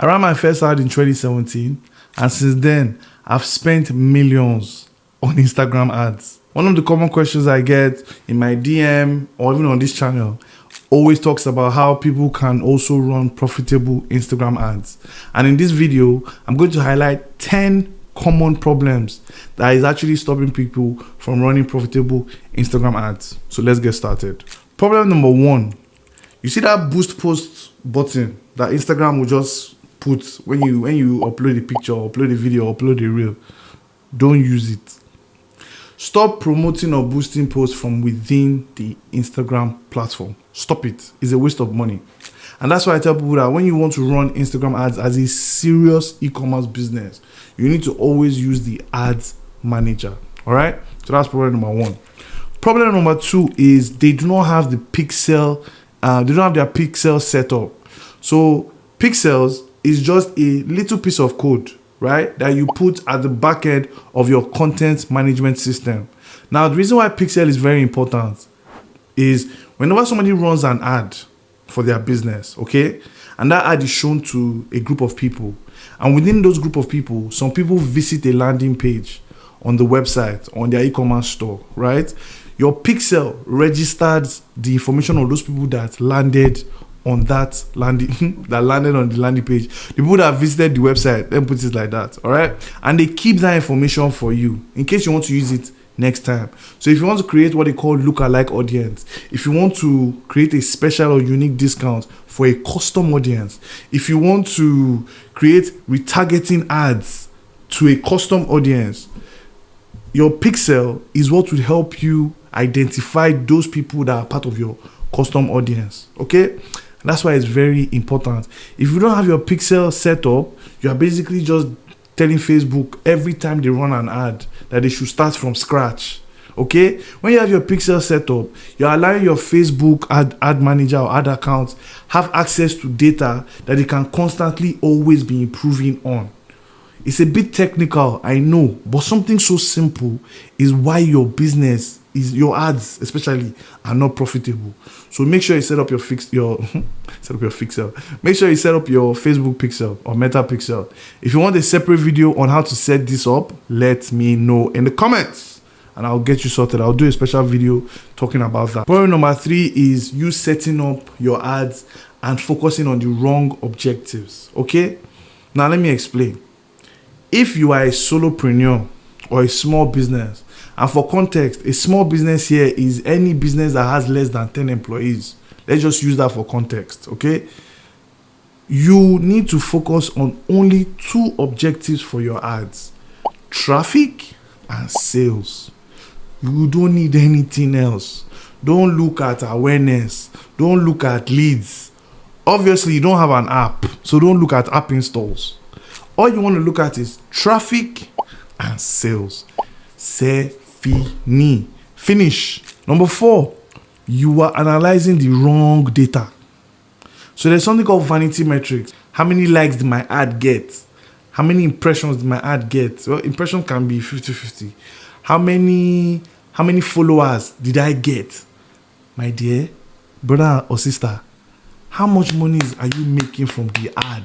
I ran my first ad in 2017, and since then, I've spent millions on Instagram ads. One of the common questions I get in my DM or even on this channel always talks about how people can also run profitable Instagram ads. And in this video, I'm going to highlight 10 common problems that is actually stopping people from running profitable Instagram ads. So let's get started. Problem number 1, you see that boost post button that Instagram will just put when you upload a picture, upload a video, upload a reel. Don't use it. Stop promoting or boosting posts from within the Instagram platform. Stop it. It's a waste of money. And that's why I tell people that when you want to run Instagram ads as a serious e-commerce business, you need to always use the ads manager. All right. So that's problem number 1. Problem number 2 is they do not have the pixel. They don't have their pixel set up. So pixels is just a little piece of code, right, that you put at the back end of your content management system. Now, the reason why pixel is very important is whenever somebody runs an ad for their business, okay, and that ad is shown to a group of people, and within those group of people, some people visit a landing page on the website, on their e-commerce store, right? Your pixel registers the information of those people that landed on that landing that landed on the landing page, the people that visited the website, then put it like that. All right, and they keep that information for you in case you want to use it next time. So if you want to create what they call lookalike audience, if you want to create a special or unique discount for a custom audience, if you want to create retargeting ads to a custom audience, your pixel is what will help you identify those people that are part of your custom audience. Okay, that's why it's very important. If you don't have your pixel set up, you are basically just telling Facebook every time they run an ad that they should start from scratch. Okay, when you have your pixel set up, you're allowing your Facebook ad manager or ad account have access to data that they can constantly always be improving on. It's a bit technical, I know, but something so simple is why your business is, your ads especially, are not profitable. So make sure you set up your pixel. Make sure you set up your Facebook pixel or Meta pixel. If you want a separate video on how to set this up, let me know in the comments and I'll get you sorted. I'll do a special video talking about that. Point number 3 is you setting up your ads and focusing on the wrong objectives. Okay, now let me explain. If you are a solopreneur or a small business, and for context, a small business here is any business that has less than 10 employees. Let's just use that for context, okay? You need to focus on only 2 objectives for your ads: traffic and sales. You don't need anything else. Don't look at awareness. Don't look at leads. Obviously, you don't have an app, so don't look at app installs. All you want to look at is traffic and sales. C'est fini. Finish. Number 4, you are analyzing the wrong data. So there's something called vanity metrics. How many likes did my ad get? How many impressions did my ad get? Well, impression can be 50-50. How many followers did I get? My dear brother or sister, how much money are you making from the ad?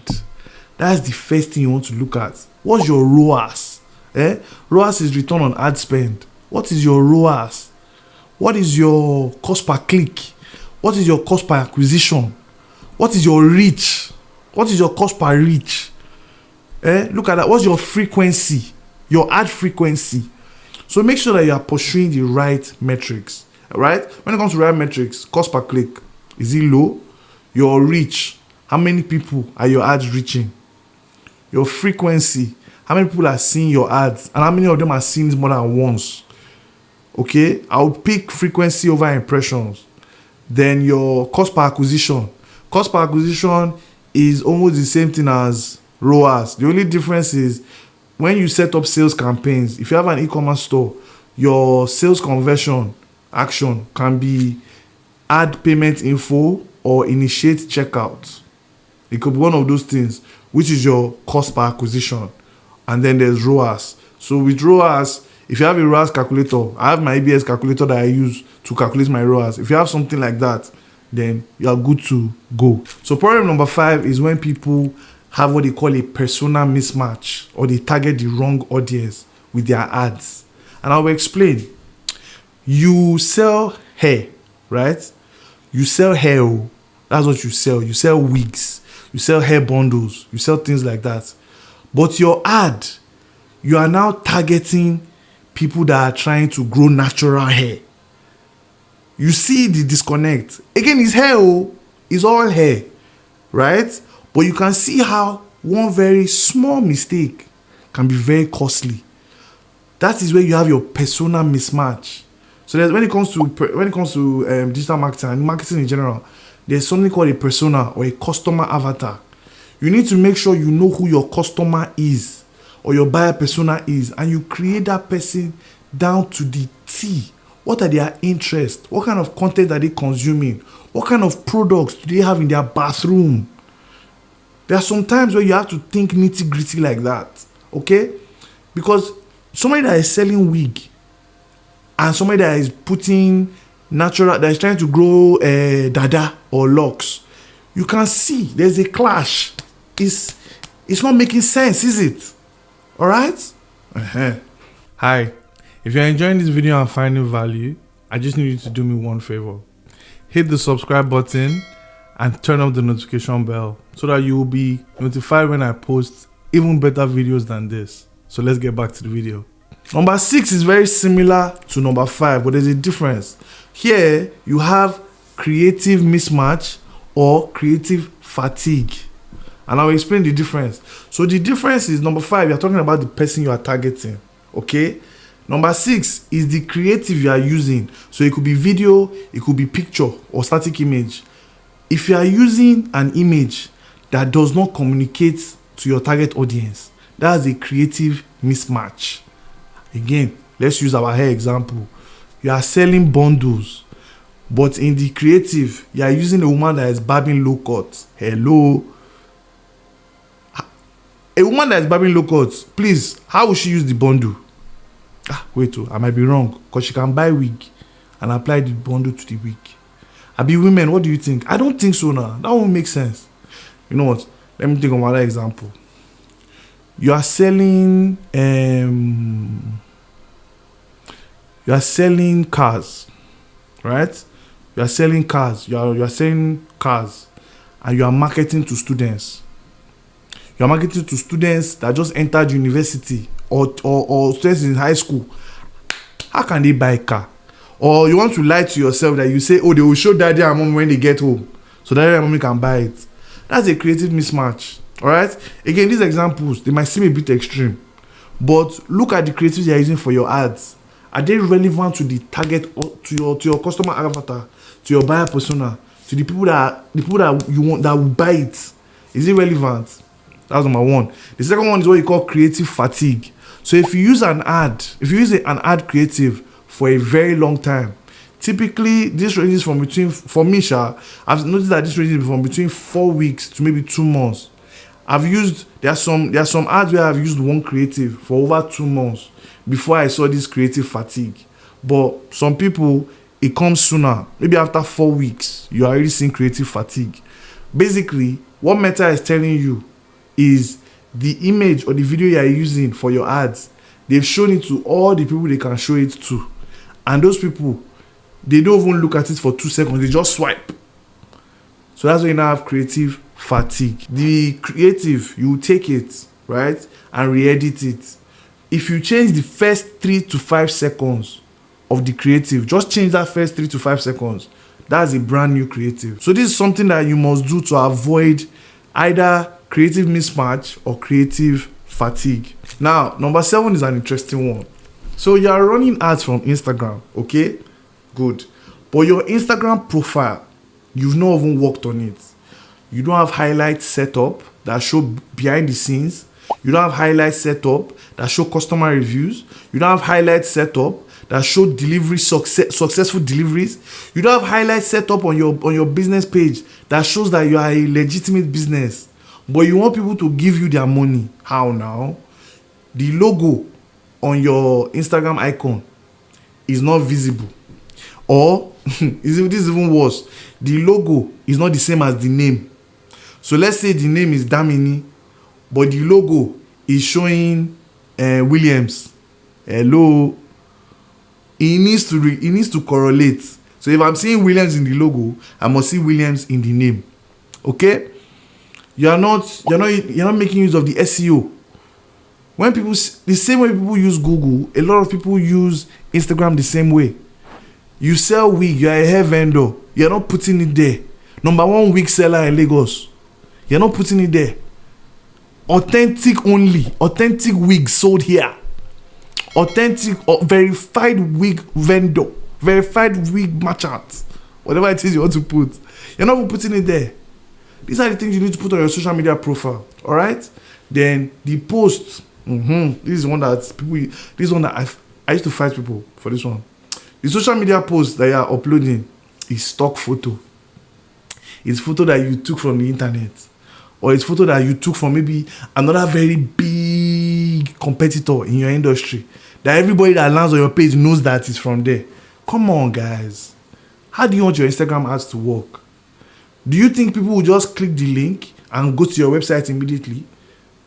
That's the first thing you want to look at. What's your ROAS? ROAS is return on ad spend. What is your ROAS? What is your cost per click? What is your cost per acquisition? What is your reach? What is your cost per reach? Look at that. What's your frequency? Your ad frequency. So make sure that you are pursuing the right metrics. Right? When it comes to right metrics, cost per click, is it low? Your reach, how many people are your ads reaching? Your frequency, how many people are seeing your ads and how many of them are seeing it more than once? Okay, I'll pick frequency over impressions. Then your cost per acquisition. Cost per acquisition is almost the same thing as ROAS. The only difference is when you set up sales campaigns, if you have an e-commerce store, your sales conversion action can be add payment info or initiate checkout. It could be one of those things, which is your cost per acquisition. And then there's ROAS. So with ROAS, if you have a ROAS calculator, I have my ABS calculator that I use to calculate my ROAS. If you have something like that, then you are good to go. So problem number 5 is when people have what they call a persona mismatch, or they target the wrong audience with their ads. And I will explain. You sell hair, right? You sell hair. That's what you sell. You sell wigs. You sell hair bundles. You sell things like that. But your ad, you are now targeting people that are trying to grow natural hair. You see the disconnect. Again, it's hair. It's all hair, right? But you can see how one very small mistake can be very costly. That is where you have your persona mismatch. So there's, when it comes to digital marketing and marketing in general, there's something called a persona or a customer avatar. You need to make sure you know who your customer is or your buyer persona is, and you create that person down to the T. What are their interests? What kind of content are they consuming? What kind of products do they have in their bathroom? There are some times where you have to think nitty-gritty like that, okay? Because somebody that is selling wig and somebody that is putting natural, that is trying to grow dada or locks, you can see there's a clash. It's not making sense, is it? All right? Hi. If you're enjoying this video and finding value, I just need you to do me one favor. Hit the subscribe button and turn on the notification bell so that you will be notified when I post even better videos than this. So let's get back to the video. Number 6 is very similar to number 5, but there's a difference. Here, you have creative mismatch or creative fatigue. And I'll explain the difference. So the difference is number 5, you're talking about the person you are targeting, okay? Number 6 is the creative you are using. So it could be video, it could be picture or static image. If you are using an image that does not communicate to your target audience, that's a creative mismatch. Again, let's use our hair example. You are selling bundles, but in the creative, you are using a woman that is barbing low cut. Hello. A woman that is barbing low cut, please, how will she use the bundle? Wait, I might be wrong, because she can buy wig and apply the bundle to the wig. Women, what do you think? I don't think so now. That won't make sense. You know what? Let me think of another example. You are selling cars, right? You are selling cars. You are selling cars, and you are marketing to students. You are marketing to students that just entered university or students in high school. How can they buy a car? Or you want to lie to yourself that you say, oh, they will show daddy and mom when they get home, so daddy and mommy can buy it. That's a creative mismatch. All right. Again, these examples, they might seem a bit extreme, but look at the creatives you are using for your ads. Are they relevant to the target, to your customer avatar, to your buyer persona, to the people that you want that will buy it? Is it relevant? That's number 1. The second one is what you call creative fatigue. So if you use an ad, an ad creative for a very long time, typically this ranges from between, for me, I've noticed that this ranges from between 4 weeks to maybe 2 months. There are some ads where I've used one creative for over 2 months before I saw this creative fatigue. But some people, it comes sooner. Maybe after 4 weeks, you are already seeing creative fatigue. Basically, what Meta is telling you is the image or the video you are using for your ads, they've shown it to all the people they can show it to. And those people, they don't even look at it for 2 seconds. They just swipe. So that's why you now have creative fatigue. The creative, you take it, right, and re-edit it. If you change the first 3 to 5 seconds of the creative, just change that first 3 to 5 seconds, that's a brand new creative. So this is something that you must do to avoid either creative mismatch or creative fatigue. Now, number 7 is an interesting one. So you are running ads from Instagram, okay? Good. But your Instagram profile, you've not even worked on it. You don't have highlights set up that show behind the scenes. You don't have highlights set up that show customer reviews. You don't have highlights set up that show successful deliveries. You don't have highlights set up on your business page that shows that you are a legitimate business. But you want people to give you their money. How now? The logo on your Instagram icon is not visible. Or, this is even worse, the logo is not the same as the name. So let's say the name is Damini, but the logo is showing Williams. Hello. It needs to correlate. So if I'm seeing Williams in the logo, I must see Williams in the name. Okay? You're not making use of the SEO. When people, the same way people use Google, a lot of people use Instagram the same way. You sell wig, you're a hair vendor, you're not putting it there. Number 1 wig seller in Lagos, you're not putting it there. Authentic only, authentic wig sold here. Authentic or verified wig vendor, verified wig merchant, whatever it is you want to put, you're not even putting it there. These are the things you need to put on your social media profile. All right. Then the post. This is one that people. This is one that I used to fight people for this one. The social media post that you are uploading is stock photo. It's photo that you took from the internet, or it's photo that you took from maybe another very big competitor in your industry that everybody that lands on your page knows that it's from there. Come on, guys. How do you want your Instagram ads to work? Do you think people will just click the link and go to your website immediately?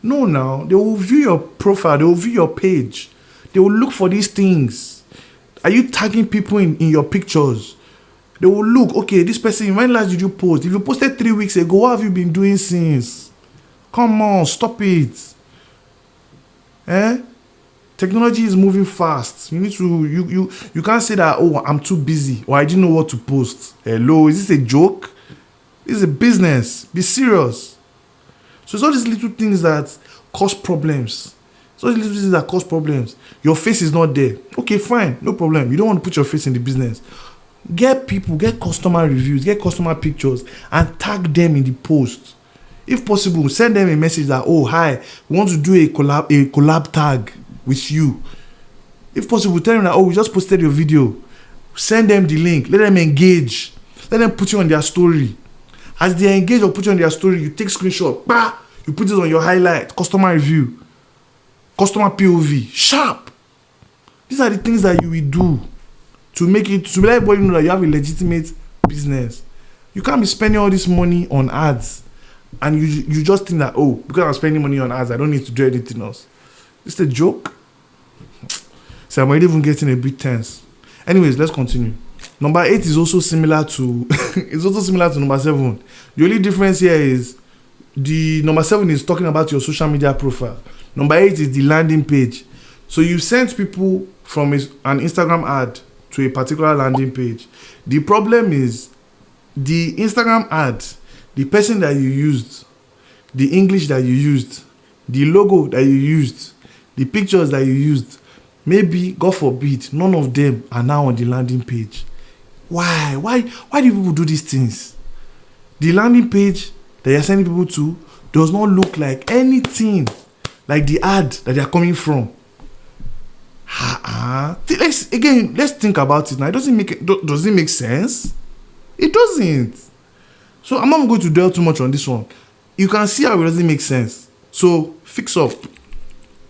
No, now. They will view your profile. They will view your page. They will look for these things. Are you tagging people in your pictures? They will look, okay, this person, when last did you post? If you posted 3 weeks ago, what have you been doing since? Come on, stop it. Technology is moving fast. You need to, you can't say that, oh, I'm too busy, or I didn't know what to post. Hello, is this a joke? This is a business. Be serious. So it's all these little things that cause problems. So these little things that cause problems. Your face is not there. Okay, fine, no problem. You don't want to put your face in the business. Get people, get customer reviews, get customer pictures, and tag them in the post. If possible, send them a message that, oh, hi, we want to do a collab tag with you. If possible, tell them that, oh, we just posted your video. Send them the link. Let them engage. Let them put you on their story. As they engage or put you on their story, you take screenshot. Bah! You put it on your highlight. Customer review. Customer POV. Sharp. These are the things that you will do to make it, to let everybody know that you have a legitimate business. You can't be spending all this money on ads and you just think that, oh, because I'm spending money on ads, I don't need to do anything else. It's a joke. So I'm already even getting a bit tense. Anyways, let's continue. Number 8 is also similar to number 7. The only difference here is the number 7 is talking about your social media profile. Number 8 is the landing page. So you sent people from an Instagram ad to a particular landing page. The problem is the Instagram ad, the person that you used, the English that you used, the logo that you used, the pictures that you used, maybe, God forbid, none of them are now on the landing page. Why? Why do people do these things? The landing page that you're sending people to does not look like anything like the ad that they are coming from. Let's think about it now. Does it make sense? It doesn't. So I'm not going to dwell too much on this one. You can see how it doesn't make sense. So fix up.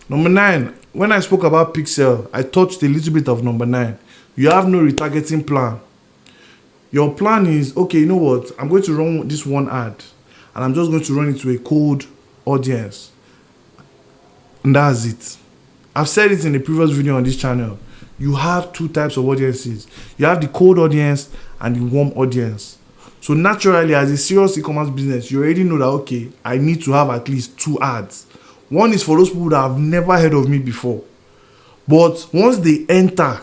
Number 9. When I spoke about pixel, I touched a little bit of number 9. You have no retargeting plan. Your plan is, okay, you know what? I'm going to run this one ad and I'm just going to run it to a cold audience. And that's it. I've said it in a previous video on this channel. You have 2 types of audiences. You have the cold audience and the warm audience. So naturally, as a serious e-commerce business, you already know that, okay, I need to have at least 2 ads. One is for those people that have never heard of me before. But once they enter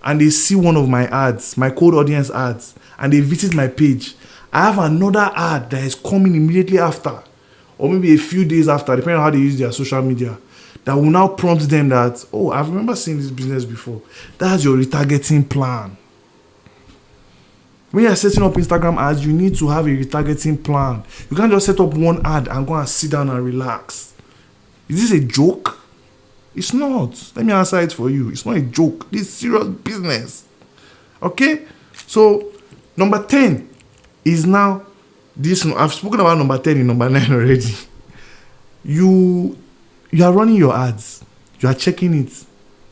and they see one of my ads, my cold audience ads, and they visit my page, I have another ad that is coming immediately after, or maybe a few days after, depending on how they use their social media, that will now prompt them that, oh, I remember seeing this business before. That's your retargeting plan. When you're setting up Instagram ads, you need to have a retargeting plan. You can't just set up one ad and go and sit down and relax. Is this a joke? It's not. Let me answer it for you. It's not a joke. This is serious business. Okay? So, number 10 is now this. I've spoken about number 10 in number 9 already. You are running your ads. You are checking it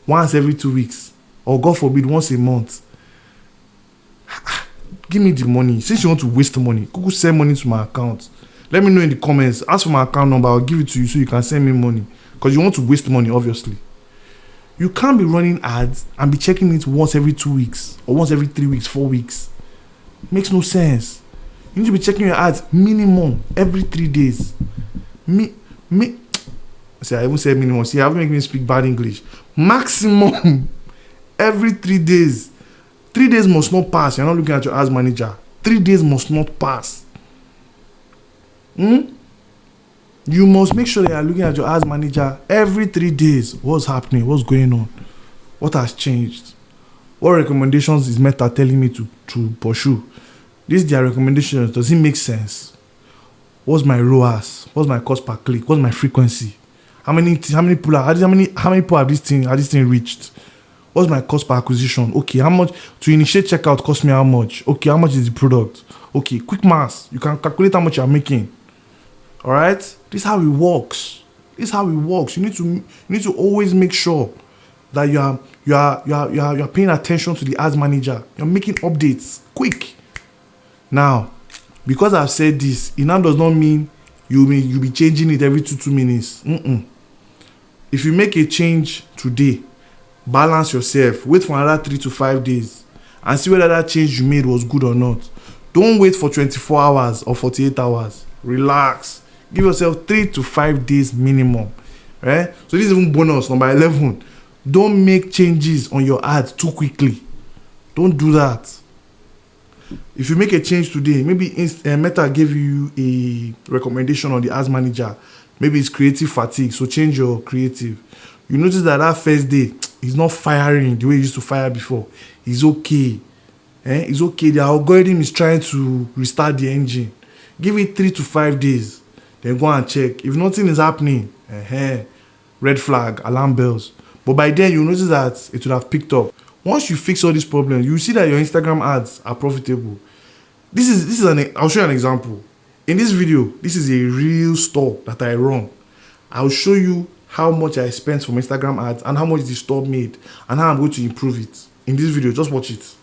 once every 2 weeks. Or God forbid, once a month. Give me the money. Since you want to waste money, Google send money to my account. Let me know in the comments. Ask for my account number. I'll give it to you so you can send me money. Because you want to waste money, obviously. You can't be running ads and be checking it once every 2 weeks or once every 3 weeks, 4 weeks. Makes no sense. You need to be checking your ads minimum every 3 days. See, I even said minimum. See, I haven't made me speak bad English. Maximum every 3 days. 3 days must not pass. You're not looking at your ads manager. 3 days must not pass. You must make sure that you're looking at your ads manager every 3 days. What's happening? What's going on? What has changed? What recommendations is Meta telling me to pursue? These their recommendations. Does it make sense? What's my ROAS? What's my cost per click? What's my frequency? How many people have this thing reached? What's my cost per acquisition? Okay, how much to initiate checkout cost me? How much? Okay, how much is the product? Okay, quick math. You can calculate how much you're making. All right, this is how it works. You need to always make sure that you're paying attention to the ads manager. You're making updates quick. Now, because I've said this, it now does not mean you'll be changing it every 2 minutes. If you make a change today, balance yourself, wait for another 3 to 5 days and see whether that change you made was good or not. Don't wait for 24 hours or 48 hours. Relax. Give yourself 3 to 5 days minimum. Right? So this is even bonus number 11. Don't make changes on your ads too quickly. Don't do that. If you make a change today, maybe Meta gave you a recommendation on the ads manager. Maybe it's creative fatigue, so change your creative. You notice that first day, he's not firing the way he used to fire before. He's okay. It's okay. The algorithm is trying to restart the engine. Give it 3 to 5 days. Then go and check. If nothing is happening, red flag, alarm bells. But by then, you notice that it would have picked up. Once you fix all these problems, you see that your Instagram ads are profitable. I'll show you an example. In this video, this is a real store that I run. I'll show you how much I spent from Instagram ads and how much the store made and how I'm going to improve it. In this video, just watch it.